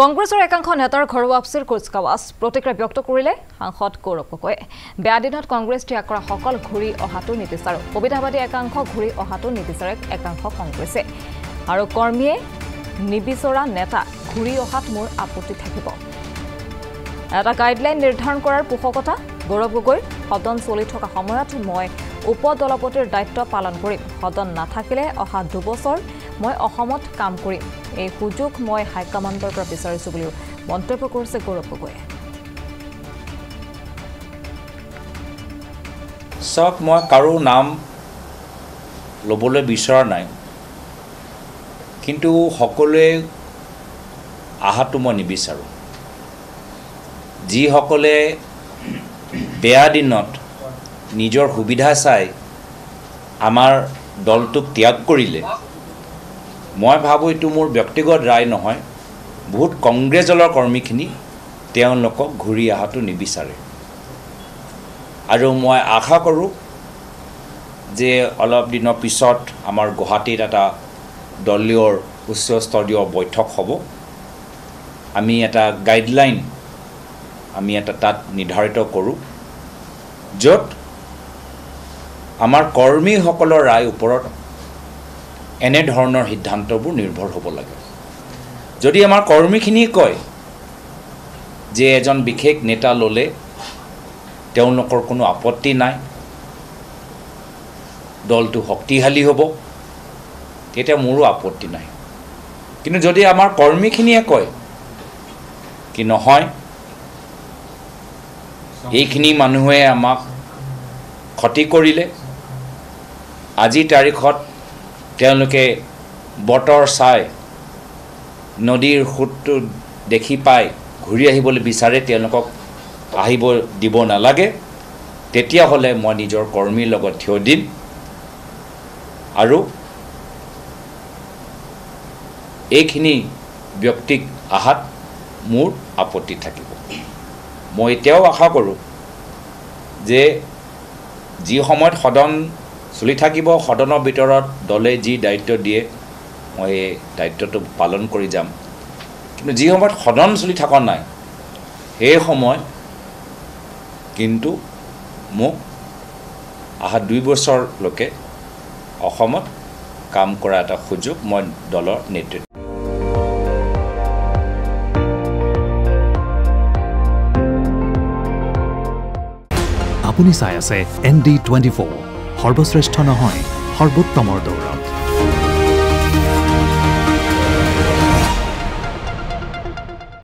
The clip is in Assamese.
কংগ্ৰেছৰ একাংশ নেতাৰ ঘৰুৱা আপচিৰ কুচকাৱাজ প্ৰতিক্ৰিয়া ব্যক্ত কৰিলে সাংসদ গৌৰৱ গগৈয়ে বেয়া দিনত কংগ্ৰেছ ত্যাগ কৰা সকল ঘূৰি অহাটো নিবিচাৰো কবিতাবাদী একাংশ ঘূৰি অহাটো নিবিচাৰে একাংশ কংগ্ৰেছে আৰু কৰ্মীয়ে নিবিচৰা নেতা ঘূৰি অহাত মোৰ আপত্তি থাকিব এটা গাইডলাইন নিৰ্ধাৰণ কৰাৰ পোষকতা গৌৰৱ গগৈ সদন চলি থকা সময়ত মই উপদলপতিৰ দায়িত্ব পালন কৰিম সদন নাথাকিলে অহা 2 বছৰ মই অসমত কাম কৰিম এই সুযোগ মই হাইকমাণ্ডৰ পৰা বিচাৰিছো বুলি মন্তব্য কৰিছে গৌৰৱ গগৈয়ে সব মই কাৰো নাম লবলৈ বিচৰা নাই কিন্তু সকলোৱে আহাটো মই নিবিচাৰো যি সকলে বেয়া দিনত নিজৰ সুবিধা চাই আমাৰ দলটোক ত্যাগ কৰিলে মই ভাবো এটো মোৰ ব্যক্তিগত ৰায় নহয় বহুত কংগ্ৰেছ দলৰ কৰ্মীখিনি তেওঁলোকক ঘূৰি আহাটো নিবিচাৰে আৰু মই আশা কৰো যে অলপ দিনৰ পিছত আমাৰ গুৱাহাটীত এটা দলীয় উচ্চ স্তৰীয় বৈঠক হ'ব আমি এটা গাইডলাইন আমি এটা তাত নিৰ্ধাৰিত কৰো যত আমাৰ কৰ্মীসকলৰ ৰায় ওপৰত এনে ধৰণৰ সিদ্ধান্তবোৰ নিৰ্ভৰ হ'ব লাগে যদি আমাৰ কৰ্মীখিনি কয় যে এজন বিশেষ নেতা ললে তেওঁলোকৰ কোনো আপত্তি নাই দলটো শক্তিশালী হ'ব তেতিয়া মোৰো আপত্তি নাই কিন্তু যদি আমাৰ কৰ্মীখিনিয়ে কয় কি নহয় এইখিনি মানুহে আমাক ক্ষতি কৰিলে আজি তাৰিখত তেওঁলোকে বতৰ চাই নদীৰ খুঁটটো দেখি পাই ঘূৰি আহিবলৈ বিচাৰে তেওঁলোকক আহিব দিব নালাগে তেতিয়া হলে মই নিজৰ কৰ্মীৰ লগত থিয় দিম আৰু এইখিনি ব্যক্তিক আহাত মোৰ আপত্তি থাকিব মই এতিয়াও আশা কৰো যে যি সময়ত সদন চলি থাকিব সদনৰ ভিতৰত দলে যি দায়িত্ব দিয়ে মই এই দায়িত্বটো পালন কৰি যাম কিন্তু যি সময়ত সদন চলি থকা নাই সেই সময় কিন্তু মোক আহা 2 বছৰলৈকে অসমত কাম কৰা এটা সুযোগ মই দলৰ নেতৃত্ব আপুনি চাই আছে ND24 সৰ্বশ্ৰেষ্ঠ নহয় সৰ্বোত্তমৰ দৌৰা